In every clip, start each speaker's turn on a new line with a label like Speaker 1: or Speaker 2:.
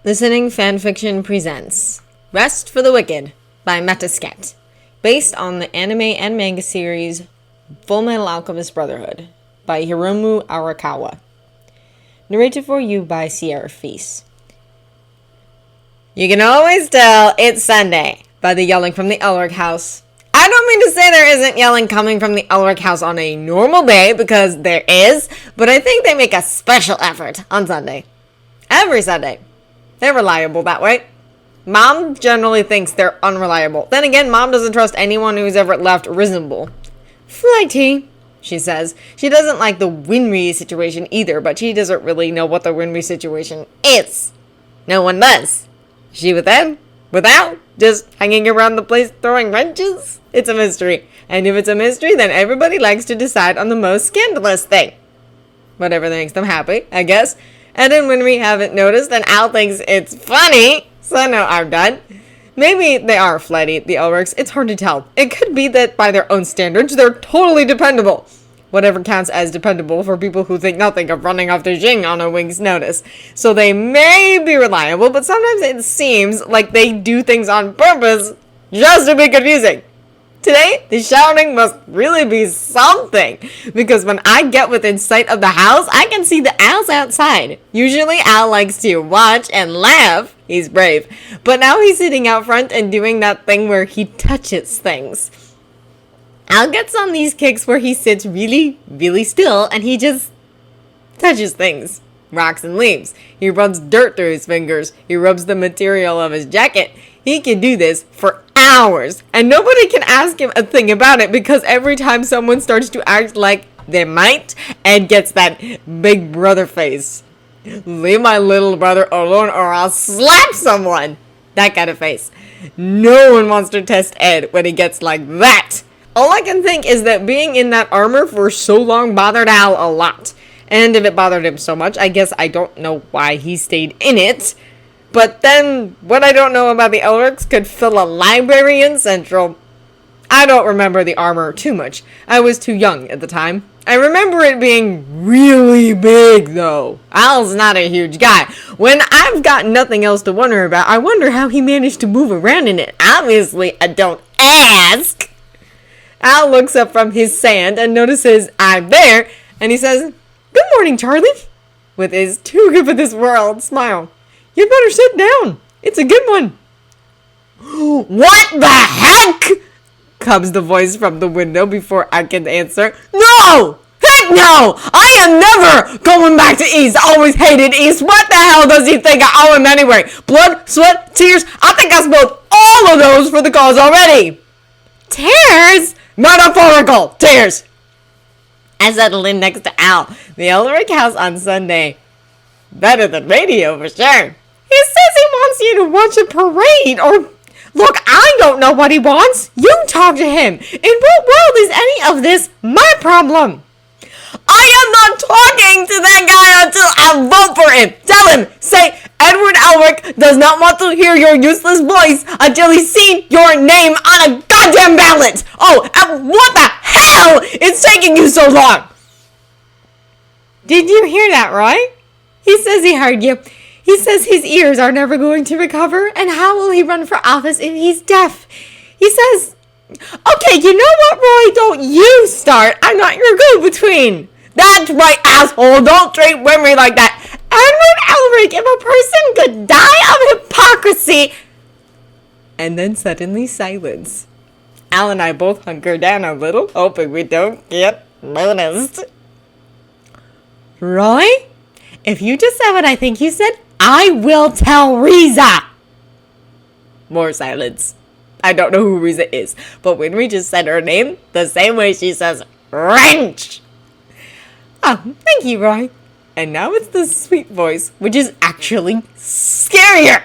Speaker 1: Listening Fanfiction presents Rest for the Wicked by Metasket, based on the anime and manga series Fullmetal Alchemist Brotherhood by Hiromu Arakawa. Narrated for you by Sierra Feast. You can always tell it's Sunday by the yelling from the Elric house. I don't mean to say there isn't yelling coming from the Elric house on a normal day, because there is, but I think they make a special effort on Sunday. Every Sunday. They're reliable that way. Mom generally thinks they're unreliable. Then again, Mom doesn't trust anyone who's ever left reasonable. Flighty, she says. She doesn't like the Winry situation either, but she doesn't really know what the Winry situation is. No one does. She with them? Without? Just hanging around the place throwing wrenches? It's a mystery. And if it's a mystery, then everybody likes to decide on the most scandalous thing. Whatever makes them happy, I guess. Ed and Winry haven't noticed, and Al thinks it's funny, so no, I'm done. Maybe they are flighty, the Elrics. It's hard to tell. It could be that by their own standards, they're totally dependable. Whatever counts as dependable for people who think nothing of running off the Jing on a wing's notice. So they may be reliable, but sometimes it seems like they do things on purpose just to be confusing. Today, the shouting must really be something, because when I get within sight of the house, I can see the owls outside. Usually, Al likes to watch and laugh. He's brave. But now he's sitting out front and doing that thing where he touches things. Al gets on these kicks where he sits really, really still, and he just touches things. Rocks and leaves. He runs dirt through his fingers. He rubs the material of his jacket. He can do this for hours, and nobody can ask him a thing about it, because every time someone starts to act like they might, Ed gets that big brother face. Leave my little brother alone or I'll slap someone. That kind of face. No one wants to test Ed when he gets like that. All I can think is that being in that armor for so long bothered Al a lot. And if it bothered him so much, I guess I don't know why he stayed in it. But then, what I don't know about the Elrics could fill a library in Central. I don't remember the armor too much. I was too young at the time. I remember it being really big, though. Al's not a huge guy. When I've got nothing else to wonder about, I wonder how he managed to move around in it. Obviously, I don't ask. Al looks up from his sand and notices I'm there, and he says, "Good morning, Charlie," with his too good for this world smile. "You better sit down. It's a good one." "What the heck?" comes the voice from the window before I can answer. "No! Heck no! I am never going back to East. I always hated East. What the hell does he think I owe him anyway? Blood, sweat, tears? I think I spilled all of those for the cause already." "Tears?" "Metaphorical tears." I settled in next to Al, the Elric house on Sunday. Better than radio for sure. "He says he wants you to watch a parade, or..." "Look, I don't know what he wants. You talk to him. In what world is any of this my problem?" "I am not talking to that guy until I vote for him. Tell him, say, Edward Elric does not want to hear your useless voice until he's seen your name on a goddamn ballot. Oh, and what the hell is taking you so long?" "Did you hear that, Roy? He says he heard you. He says his ears are never going to recover, and how will he run for office if he's deaf? He says..." "Okay, you know what, Roy? Don't you start. I'm not your go-between." "That's right, asshole. Don't treat Winry like that." "Edward Elric, if a person could die of hypocrisy..." And then suddenly silence. Al and I both hunker down a little, hoping we don't get noticed. "Roy, if you just said what I think you said, I will tell Riza." More silence. I don't know who Riza is, but Winry just said her name the same way she says wrench. "Oh, thank you, Roy." And now it's the sweet voice, which is actually scarier.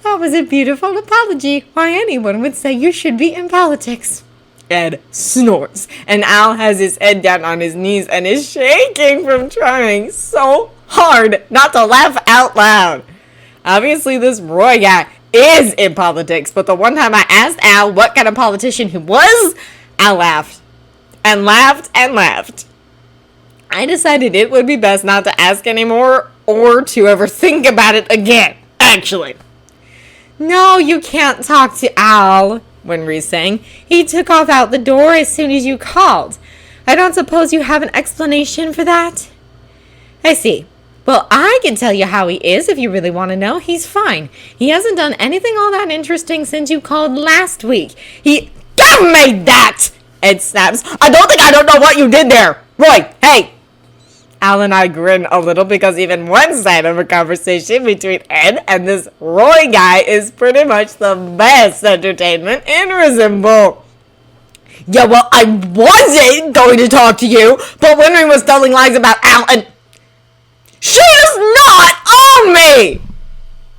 Speaker 1: "That was a beautiful apology. Why anyone would say you should be in politics." Ed snorts, and Al has his head down on his knees and is shaking from trying so hard not to laugh out loud. Obviously, this Roy guy is in politics, but the one time I asked Al what kind of politician he was, Al laughed. And laughed and laughed. I decided it would be best not to ask anymore, or to ever think about it again.
Speaker 2: actually.
Speaker 1: No, you can't talk to Al, Winry's saying. He took off out the door as soon as you called. I don't suppose you have an explanation for that? I see. Well, I can tell you how he is if you really want to know. He's fine. He hasn't done anything all that interesting since you called last week. He...
Speaker 2: Give me that! Ed snaps. I don't know what you did there. Roy, hey! Al and I grin a little because even one side of a conversation between Ed and this Roy guy is pretty much the best entertainment in Resemble. Yeah, well, I wasn't going to talk to you, but Winry was telling lies about Al and... She does not own me!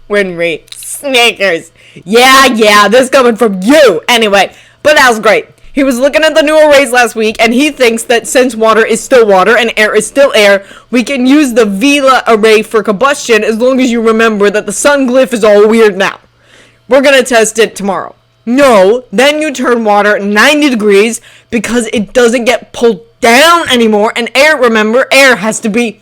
Speaker 2: Winry snickers. Yeah, this coming from you. Anyway, but Al's great. He was looking at the new arrays last week, and he thinks that since water is still water and air is still air, we can use the Vela array for combustion as long as you remember that the sun glyph is all weird now. We're gonna test it tomorrow. No, then you turn water 90 degrees because it doesn't get pulled down anymore, and air, remember, air has to be...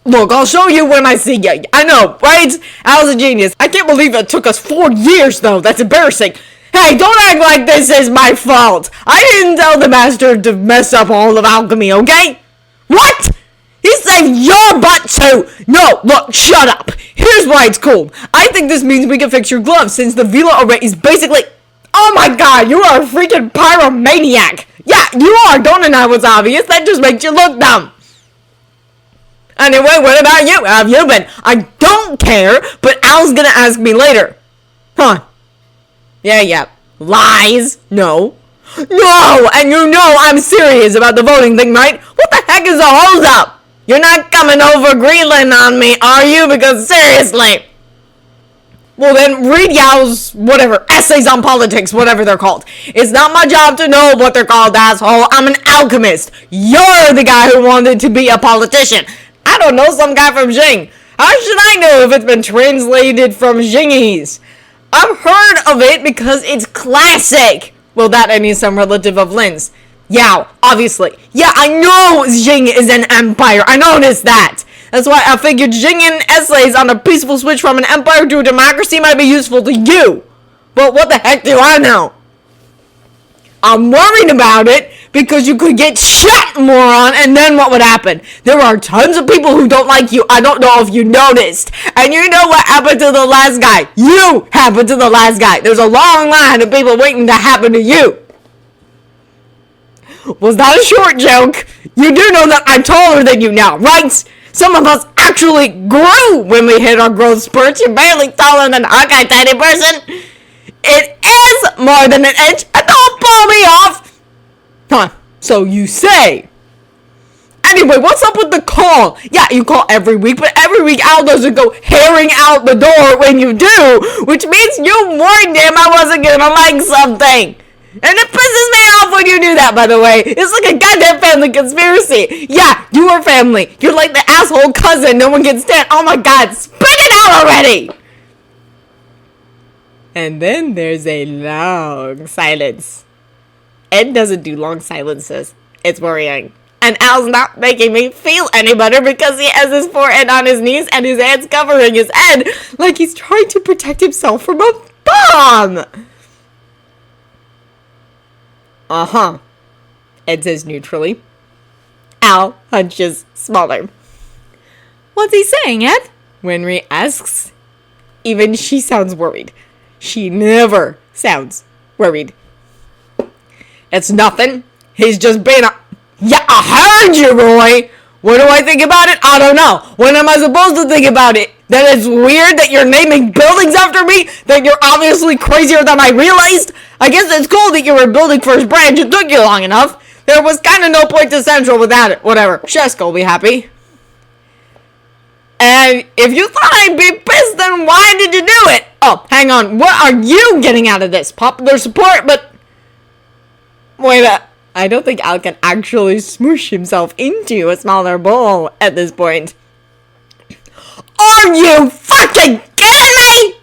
Speaker 2: Look, I'll show you when I see you. I know, right? Al's a genius. I can't believe it took us 4 years, though. That's embarrassing. Hey, don't act like this is my fault. I didn't tell the master to mess up all of alchemy, okay? What? He saved your butt too. No, look, shut up. Here's why it's cool. I think this means we can fix your gloves since the Vela array is basically... Oh my god, you are a freaking pyromaniac. Yeah, you are. Don't deny what's obvious. That just makes you look dumb. Anyway, what about you? How have you been? I don't care, but Al's gonna ask me later. Huh. Yeah. Lies? No, and you know I'm serious about the voting thing, right? What the heck is a hold-up? You're not coming over Greenland on me, are you? Because seriously. Well then, read Yao's, whatever, essays on politics, whatever they're called. It's not my job to know what they're called, asshole. I'm an alchemist. You're the guy who wanted to be a politician. I don't know, some guy from Jing. How should I know if it's been translated from Jingese? I've heard of it because it's classic. Well, that and he's some relative of Lin's. Yao, obviously. Yeah, I know Jing is an empire. I noticed that. That's why I figured Jingin essays on a peaceful switch from an empire to a democracy might be useful to you. But what the heck do I know? I'm worried about it because you could get shot, moron, and then what would happen? There are tons of people who don't like you. I don't know if you noticed. And you know what happened to the last guy? You happened to the last guy. There's a long line of people waiting to happen to you. Was that a short joke? You do know that I'm taller than you now, right? Some of us actually grew when we hit our growth spurts. You're barely taller than a Hawkeye tiny person. It is more than an inch. And don't pull me off. Huh, so you say. Anyway, what's up with the call? Yeah, you call every week, but every week Al doesn't go herring out the door when you do, which means you warned him I wasn't gonna like something. And it pisses me off when you do that, by the way. It's like a goddamn family conspiracy. Yeah, you are family. You're like the asshole cousin no one can stand. Oh my god, spit it out already! And then there's a long silence. Ed doesn't do long silences. It's worrying. And Al's not making me feel any better because he has his forehead on his knees and his hands covering his head like he's trying to protect himself from a bomb. Uh-huh, Ed says neutrally. Al hunches smaller. What's he saying, Ed? Winry asks. Even she sounds worried. She never sounds worried. It's nothing. He's just being a... Yeah, I heard you, Roy. What do I think about it? I don't know. What am I supposed to think about it? That it's weird that you're naming buildings after me? That you're obviously crazier than I realized? I guess it's cool that you were building First Branch. It took you long enough. There was kind of no point to Central without it. Whatever. Sheska will be happy. And if you thought I'd be pissed, then why did you do it? Oh, hang on. What are you getting out of this? Popular support, but... Wait a... I don't think Al can actually smoosh himself into a smaller bowl at this point. Are you fucking kidding me?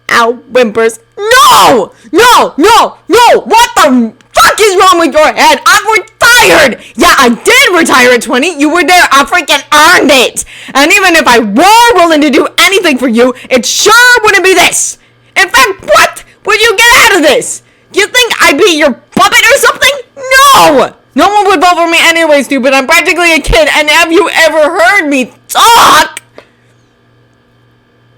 Speaker 2: Al whimpers. No! What the fuck is wrong with your head? I'm retired! Yeah, I did retire at 20. You were there. I freaking earned it. And even if I were willing to do anything for you, it sure wouldn't be this. In fact, what would you get out of this? You think I'd be your puppet or something? No! No one would vote for me anyway, stupid. I'm practically a kid, and have you ever heard me talk?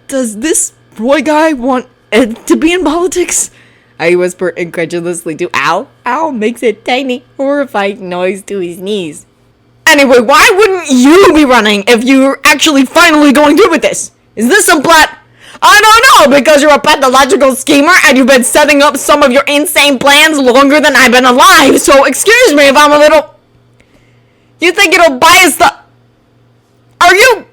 Speaker 2: Does this Roy guy want Ed to be in politics? I whisper incredulously to Al. Al makes a tiny, horrifying noise to his knees. Anyway, why wouldn't you be running if you're actually finally going through with this? Is this some plot? I don't know, because you're a pathological schemer and you've been setting up some of your insane plans longer than I've been alive, so excuse me if I'm a little... You think it'll bias the... Are you...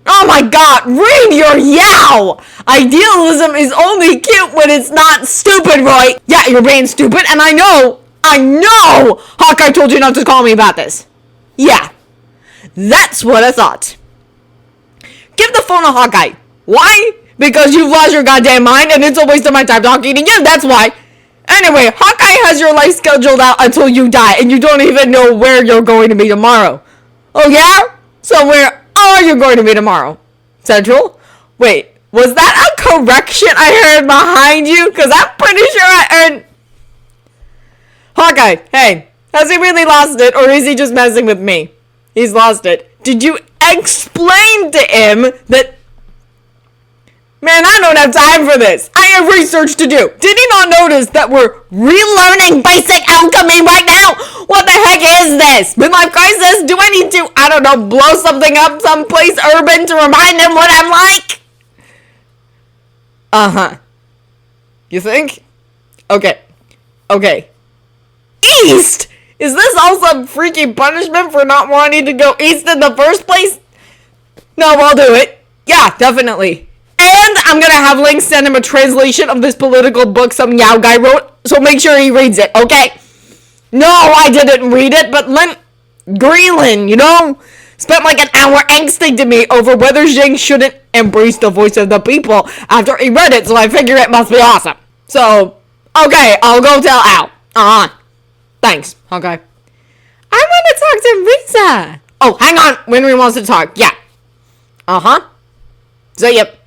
Speaker 2: Oh my god, read your yow! Idealism is only cute when it's not stupid, Roy. Yeah, you're being stupid, and I know Hawkeye told you not to call me about this. Yeah, that's what I thought. Give the phone to Hawkeye. Why? Because you've lost your goddamn mind and it's a waste of my time talking to you, that's why. Anyway, Hawkeye has your life scheduled out until you die and you don't even know where you're going to be tomorrow. Oh yeah? So where are you going to be tomorrow? Central? Wait, was that a correction I heard behind you? Because I'm pretty sure I heard... Hawkeye, hey, has he really lost it or is he just messing with me? He's lost it. Did you explain to him that... Man, I don't have time for this. I have research to do. Did he not notice that we're relearning basic alchemy right now? What the heck is this? Midlife crisis? Do I need to, I don't know, blow something up someplace urban to remind him what I'm like? Uh-huh. You think? Okay. East? Is this all some freaky punishment for not wanting to go east in the first place? No, I'll do it. Yeah, definitely. And I'm gonna have Link send him a translation of this political book some Yao guy wrote, so make sure he reads it, okay? No, I didn't read it, but Greenland, you know, spent like an hour angsting to me over whether Jing shouldn't embrace the voice of the people after he read it, so I figure it must be awesome. So, okay, I'll go tell Al. Thanks, okay. I want to talk to Risa. Oh, hang on, Winry wants to talk, yeah. So, yep.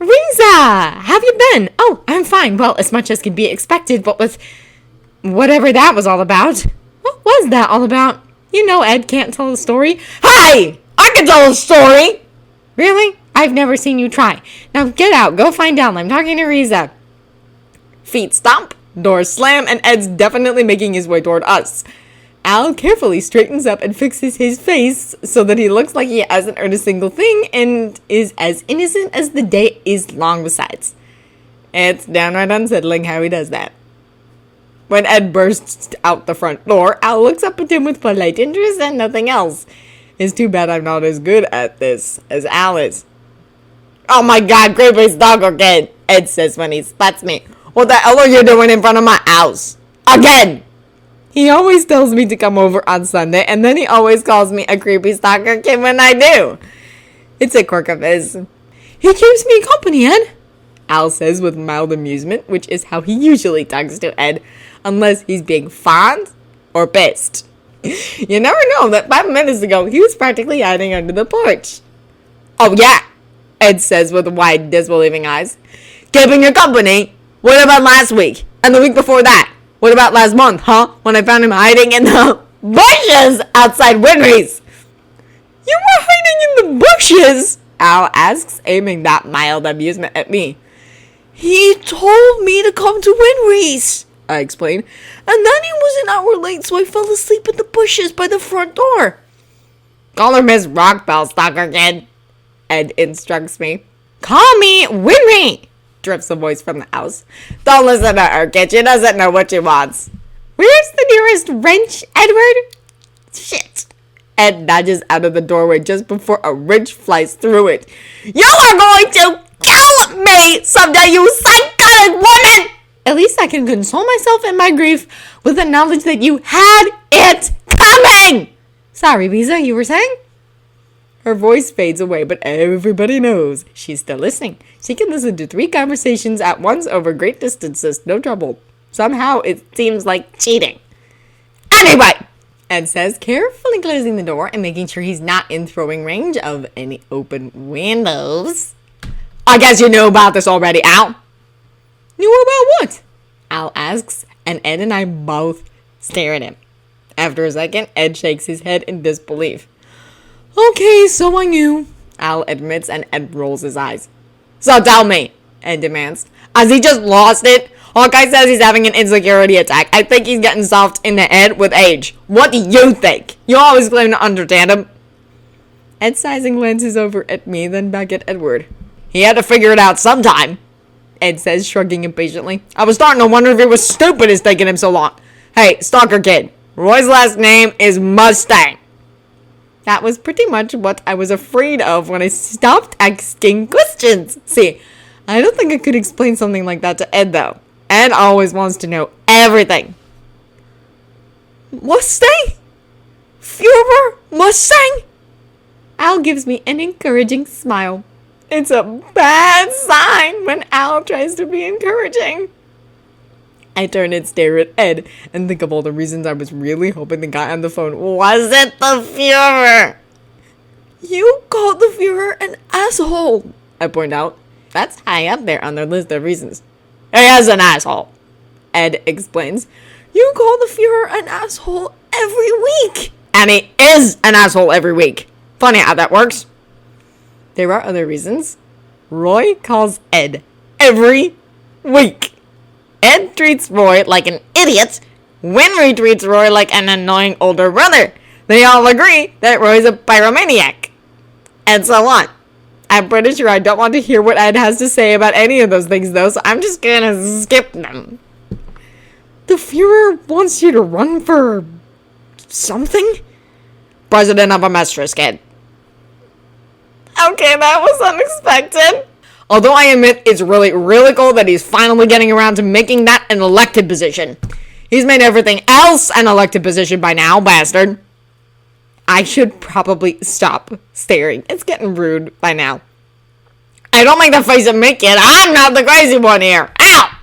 Speaker 2: Risa, have you been? Oh, I'm fine. Well, as much as can be expected, but with whatever that was all about. What was that all about? You know Ed can't tell a story. Hi! I can tell a story! Really? I've never seen you try. Now get out. Go find Al. I'm talking to Risa. Feet stomp, doors slam, and Ed's definitely making his way toward us. Al carefully straightens up and fixes his face so that he looks like he hasn't heard a single thing and is as innocent as the day is long besides. It's downright unsettling how he does that. When Ed bursts out the front door, Al looks up at him with polite interest and nothing else. It's too bad I'm not as good at this as Al is. Oh my god, creepy stalker kid, Ed says when he spots me. What the hell are you doing in front of my house? Again! He always tells me to come over on Sunday, and then he always calls me a creepy stalker kid when I do. It's a quirk of his. He keeps me company, Ed, Al says with mild amusement, which is how he usually talks to Ed, unless he's being fond or pissed. You never know that 5 minutes ago, he was practically hiding under the porch. Oh yeah, Ed says with wide, disbelieving eyes. Keeping you company? What about last week? And the week before that? What about last month, huh? When I found him hiding in the bushes outside Winry's. You were hiding in the bushes? Al asks, aiming that mild amusement at me. He told me to come to Winry's, I explained. And then he was an hour late, so I fell asleep in the bushes by the front door. Call her Miss Rockbell, stalker kid, Ed instructs me. Call me Winry, drips the voice from the house. Don't listen to her, kid. She doesn't know what she wants. Where's the nearest wrench, Edward? Shit. Ed nudges out of the doorway just before a wrench flies through it. You are going to kill me someday, you psychotic woman! At least I can console myself in my grief with the knowledge that you had it coming! Sorry, Risa, you were saying? Her voice fades away, but everybody knows she's still listening. She can listen to 3 conversations at once over great distances, no trouble. Somehow it seems like cheating. Anyway,
Speaker 1: Ed says, carefully closing the door and making sure he's not in throwing range of any open windows.
Speaker 2: I guess you know about this already, Al.
Speaker 1: Knew about what? Al asks, and Ed and I both stare at him. After a second, Ed shakes his head in disbelief. Okay, so I knew, Al admits, and Ed rolls his eyes.
Speaker 2: So tell me,
Speaker 1: Ed demands.
Speaker 2: has he just lost it? Hawkeye says he's having an insecurity attack. I think he's getting soft in the head with age. What do you think? You always claim to understand him.
Speaker 1: Ed sighing glances over at me, then back at Edward.
Speaker 2: He had to figure it out sometime,
Speaker 1: Ed says, shrugging impatiently.
Speaker 2: I was starting to wonder if it was stupid it's taking him so long. Hey, stalker kid, Roy's last name is Mustang.
Speaker 1: That was pretty much what I was afraid of when I stopped asking questions. See, I don't think I could explain something like that to Ed, though. Ed always wants to know everything. Mustang? Fuhrer? Mustang? Al gives me an encouraging smile. It's a bad sign when Al tries to be encouraging. I turn and stare at Ed and think of all the reasons I was really hoping the guy on the phone wasn't the Fuhrer. You called the Fuhrer an asshole, I point out. That's high up there on their list of reasons.
Speaker 2: He is an asshole,
Speaker 1: Ed explains. You call the Fuhrer an asshole every week.
Speaker 2: And he is an asshole every week. Funny how that works.
Speaker 1: There are other reasons. Roy calls Ed every week. Ed treats Roy like an idiot. Winry treats Roy like an annoying older brother. They all agree that Roy's a pyromaniac. And so on. I'm pretty sure I don't want to hear what Ed has to say about any of those things, though, so I'm just gonna skip them. The Fuhrer wants you to run for something?
Speaker 2: President of a mistress, kid.
Speaker 1: Okay, that was unexpected.
Speaker 2: Although I admit it's really, really cool that he's finally getting around to making that an elected position. He's made everything else an elected position by now, bastard.
Speaker 1: I should probably stop staring. It's getting rude by now.
Speaker 2: Hey, don't make the face at me, kid. I'm not the crazy one here. Ow!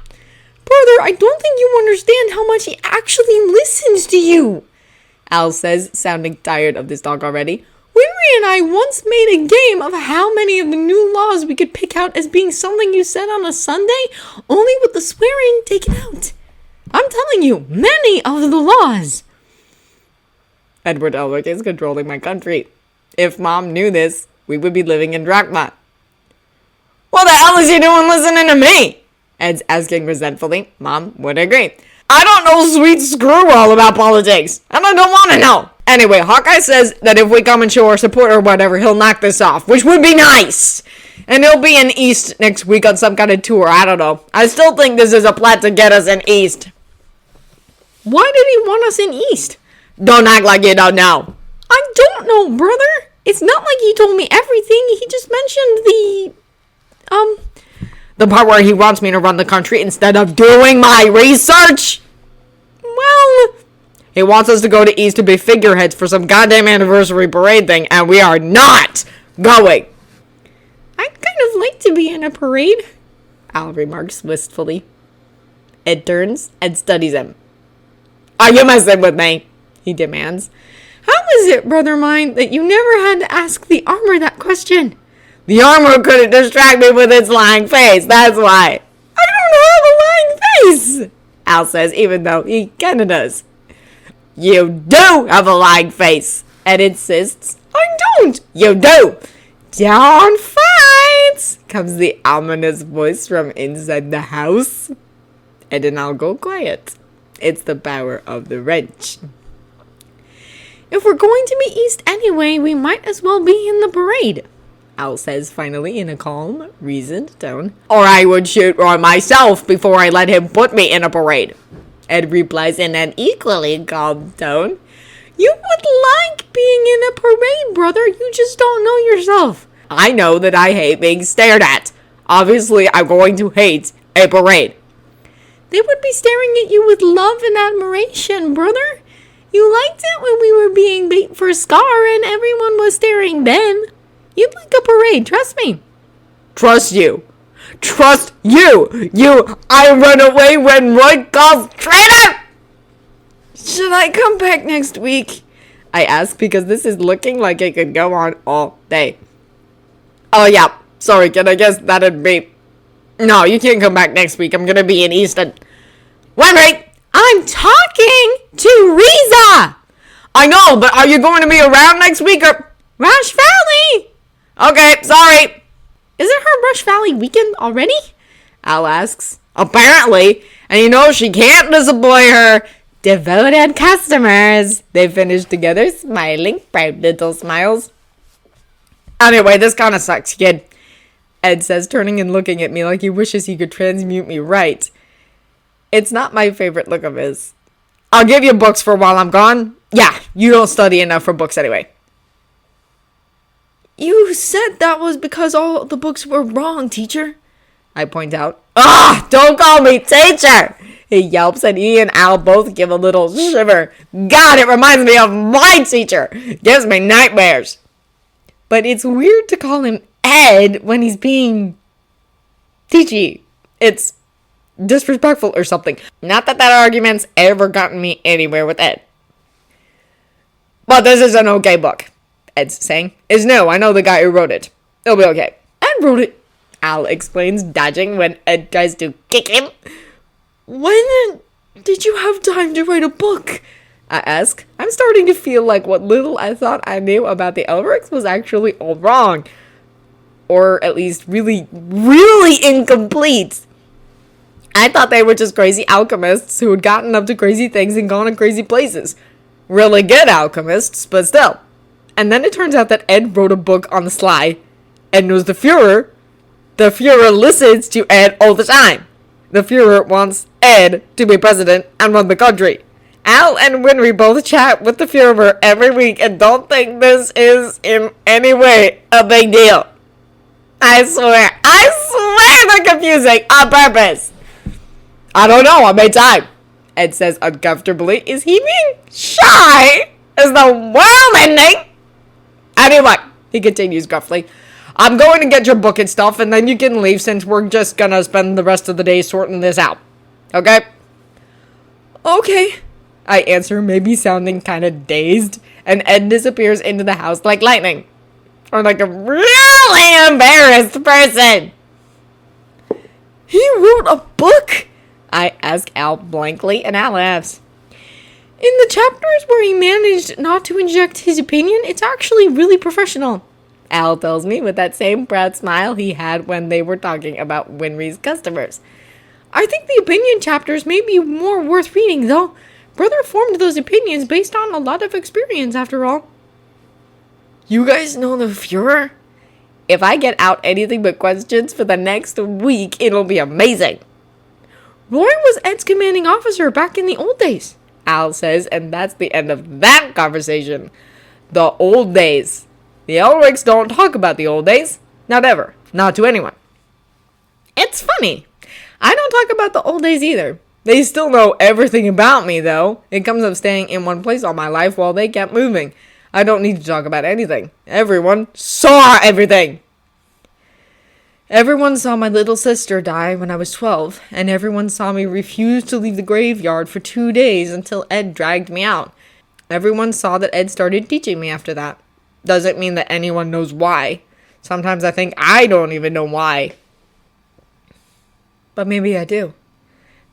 Speaker 1: Brother, I don't think you understand how much he actually listens to you, Al says, sounding tired of this talk already. Winry and I once made a game of how many of the new laws we could pick out as being something you said on a Sunday, only with the swearing taken out. I'm telling you, many of the laws. Edward Elric is controlling my country. If Mom knew this, we would be living in Drachma.
Speaker 2: What the hell is he doing listening to me?
Speaker 1: Ed's asking resentfully. Mom would agree.
Speaker 2: I don't know sweet screw all about politics, and I don't want to know. Anyway, Hawkeye says that if we come and show our support or whatever, he'll knock this off, which would be nice. And he'll be in East next week on some kind of tour, I don't know. I still think this is a plot to get us in East.
Speaker 1: Why did he want us in East?
Speaker 2: Don't act like you don't know.
Speaker 1: I don't know, brother. It's not like he told me everything. He just mentioned
Speaker 2: the part where he wants me to run the country instead of doing my research?
Speaker 1: Well,
Speaker 2: he wants us to go to East to be figureheads for some goddamn anniversary parade thing, and we are not going.
Speaker 1: I'd kind of like to be in a parade, Al remarks wistfully. Ed turns and studies him.
Speaker 2: Are you messing with me?
Speaker 1: He demands. How is it, brother mine, that you never had to ask the armor that question?
Speaker 2: The armor couldn't distract me with its lying face, that's why.
Speaker 1: I don't have a lying face,
Speaker 2: Al says, even though he kinda does. You do have a lying face, Ed insists.
Speaker 1: I don't.
Speaker 2: You do.
Speaker 1: Don't fight, comes the ominous voice from inside the house. Ed and I'll go quiet. It's the power of the wrench. If we're going to be East anyway, we might as well be in the parade, Al says finally in a calm, reasoned tone.
Speaker 2: Or I would shoot Roy myself before I let him put me in a parade.
Speaker 1: Ed replies in an equally calm tone. You would like being in a parade, brother. You just don't know yourself.
Speaker 2: I know that I hate being stared at. Obviously, I'm going to hate a parade.
Speaker 1: They would be staring at you with love and admiration, brother. You liked it when we were being bait for Scar and everyone was staring then. You'd like a parade, trust me.
Speaker 2: Trust you. Trust you. I run away when Roy calls traitor. Should I come back next week? I ask because this is looking like it could go on all day. Oh yeah, sorry, can I guess that'd be... No, you can't come back next week. I'm gonna be in Easton. Winry!
Speaker 1: I'm talking to Riza!
Speaker 2: I know, but are you going to be around next week or...
Speaker 1: Rush Valley!
Speaker 2: Okay, sorry.
Speaker 1: Isn't her Rush Valley weekend already?
Speaker 2: Al asks. Apparently. And you know she can't disappoint her
Speaker 1: devoted customers.
Speaker 2: They finish together, smiling, proud little smiles. Anyway, this kind of sucks, kid. Ed says, turning and looking at me like he wishes he could transmute me right. It's not my favorite look of his. I'll give you books for while I'm gone. Yeah, you don't study enough for books anyway.
Speaker 1: You said that was because all the books were wrong, teacher.
Speaker 2: I point out. Ah, don't call me teacher! He yelps and he and Al both give a little shiver. God, it reminds me of my teacher. Gives me nightmares. But it's weird to call him Ed when he's being teachy. It's disrespectful or something. Not that argument's ever gotten me anywhere with Ed. But this is an okay book, Ed's saying. It's new. I know the guy who wrote it. It'll be okay.
Speaker 1: Ed wrote it,
Speaker 2: Al explains, dodging when Ed tries to kick him.
Speaker 1: When did you have time to write a book?
Speaker 2: I ask. I'm starting to feel like what little I thought I knew about the Elrics was actually all wrong. Or at least really, really incomplete. I thought they were just crazy alchemists who had gotten up to crazy things and gone to crazy places. Really good alchemists, but still. And then it turns out that Ed wrote a book on the sly. Ed knows the Fuhrer. The Fuhrer listens to Ed all the time. The Fuhrer wants Ed to be president and run the country. Al and Winry both chat with the Fuhrer every week and don't think this is in any way a big deal. I swear they're confusing on purpose. I don't know, I made time. Ed says uncomfortably. Is he being shy? Is the world ending? Anyway, he continues gruffly. I'm going to get your book and stuff, and then you can leave since we're just gonna spend the rest of the day sorting this out. Okay?
Speaker 1: Okay,
Speaker 2: I answer, maybe sounding kind of dazed, and Ed disappears into the house like lightning. Or like a really embarrassed person.
Speaker 1: He wrote a book?
Speaker 2: I ask Al blankly, and Al laughs.
Speaker 1: In the chapters where he managed not to inject his opinion, it's actually really professional.
Speaker 2: Al tells me with that same proud smile he had when they were talking about Winry's customers.
Speaker 1: I think the opinion chapters may be more worth reading, though. Brother formed those opinions based on a lot of experience, after all.
Speaker 2: You guys know the Fuhrer? If I get out anything but questions for the next week, it'll be amazing.
Speaker 1: Roy was Ed's commanding officer back in the old days,
Speaker 2: Al says, and that's the end of that conversation. The old days. The Elrics don't talk about the old days. Not ever. Not to anyone. It's funny. I don't talk about the old days either. They still know everything about me, though. It comes of staying in one place all my life while they kept moving. I don't need to talk about anything. Everyone saw everything. Everyone saw my little sister die when I was 12, and everyone saw me refuse to leave the graveyard for 2 days until Ed dragged me out. Everyone saw that Ed started teaching me after that. Doesn't mean that anyone knows why. Sometimes I think I don't even know why. But maybe I do.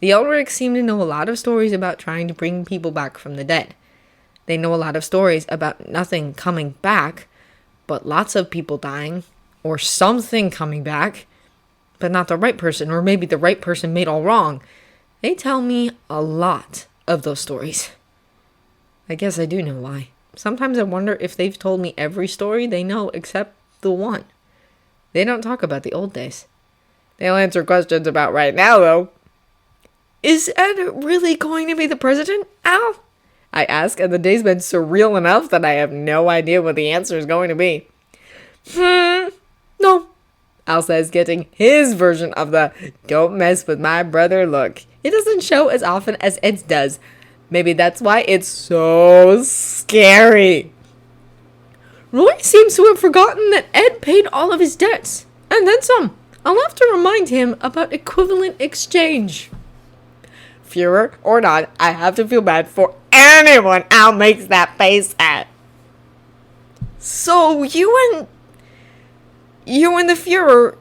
Speaker 2: The Elrics seem to know a lot of stories about trying to bring people back from the dead. They know a lot of stories about nothing coming back, but lots of people dying, or something coming back, but not the right person, or maybe the right person made all wrong. They tell me a lot of those stories. I guess I do know why. Sometimes I wonder if they've told me every story they know except the one. They don't talk about the old days. They'll answer questions about right now, though.
Speaker 1: Is Ed really going to be the president, Al?
Speaker 2: I ask, and the day's been surreal enough that I have no idea what the answer is going to be.
Speaker 1: No,
Speaker 2: Al says, getting his version of the don't mess with my brother look. It doesn't show as often as Ed's does. Maybe that's why it's so scary.
Speaker 1: Roy seems to have forgotten that Ed paid all of his debts, and then some. I'll have to remind him about equivalent exchange.
Speaker 2: Fuhrer or not, I have to feel bad for anyone Al makes that face at.
Speaker 1: So you and the Fuhrer,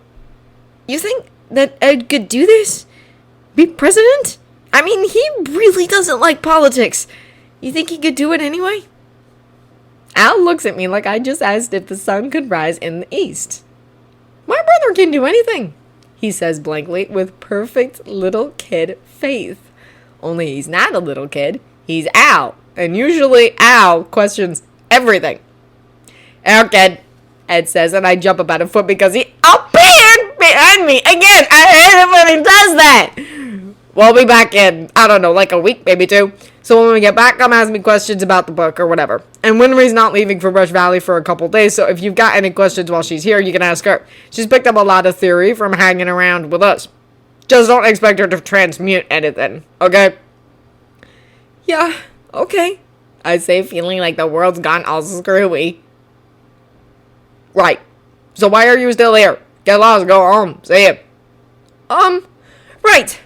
Speaker 1: you think that Ed could do this? Be president? I mean, he really doesn't like politics. You think he could do it anyway?
Speaker 2: Al looks at me like I just asked if the sun could rise in the east. My brother can do anything, he says blankly with perfect little kid faith. Only he's not a little kid. He's Al. And usually Al questions everything. Okay, Ed says, and I jump about a foot because he appeared behind me. Again, I hate it when he does that. We'll be back in, I don't know, like a week, maybe 2. So when we get back, come ask me questions about the book or whatever. And Winry's not leaving for Rush Valley for a couple days, so if you've got any questions while she's here, you can ask her. She's picked up a lot of theory from hanging around with us. Just don't expect her to transmute anything, okay?
Speaker 1: Yeah, okay,
Speaker 2: I say, feeling like the world's gone all screwy. Right. So why are you still here? Get lost, go home. See ya.
Speaker 1: Right.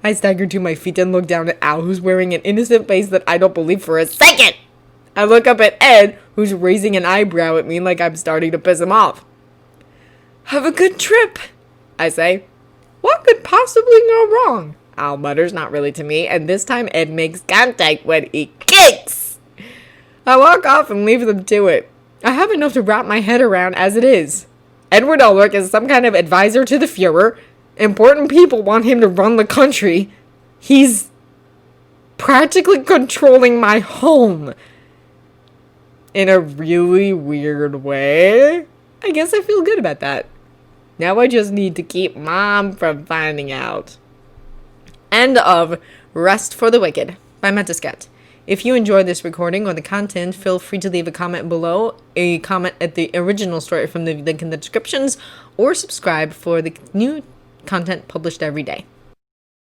Speaker 2: I stagger to my feet and look down at Al, who's wearing an innocent face that I don't believe for a second. I look up at Ed, who's raising an eyebrow at me like I'm starting to piss him off.
Speaker 1: Have a good trip,
Speaker 2: I say. What could possibly go wrong? Al mutters, not really to me, and this time Ed makes contact when he kicks. I walk off and leave them to it. I have enough to wrap my head around as it is. Edward Elric is some kind of advisor to the Fuhrer. Important people want him to run the country. He's practically controlling my home. In a really weird way. I guess I feel good about that. Now I just need to keep Mom from finding out. End of Rest for the Wicked by Metascat. If you enjoyed this recording or the content, feel free to leave a comment below, a comment at the original story from the link in the descriptions, or subscribe for the new content published every day.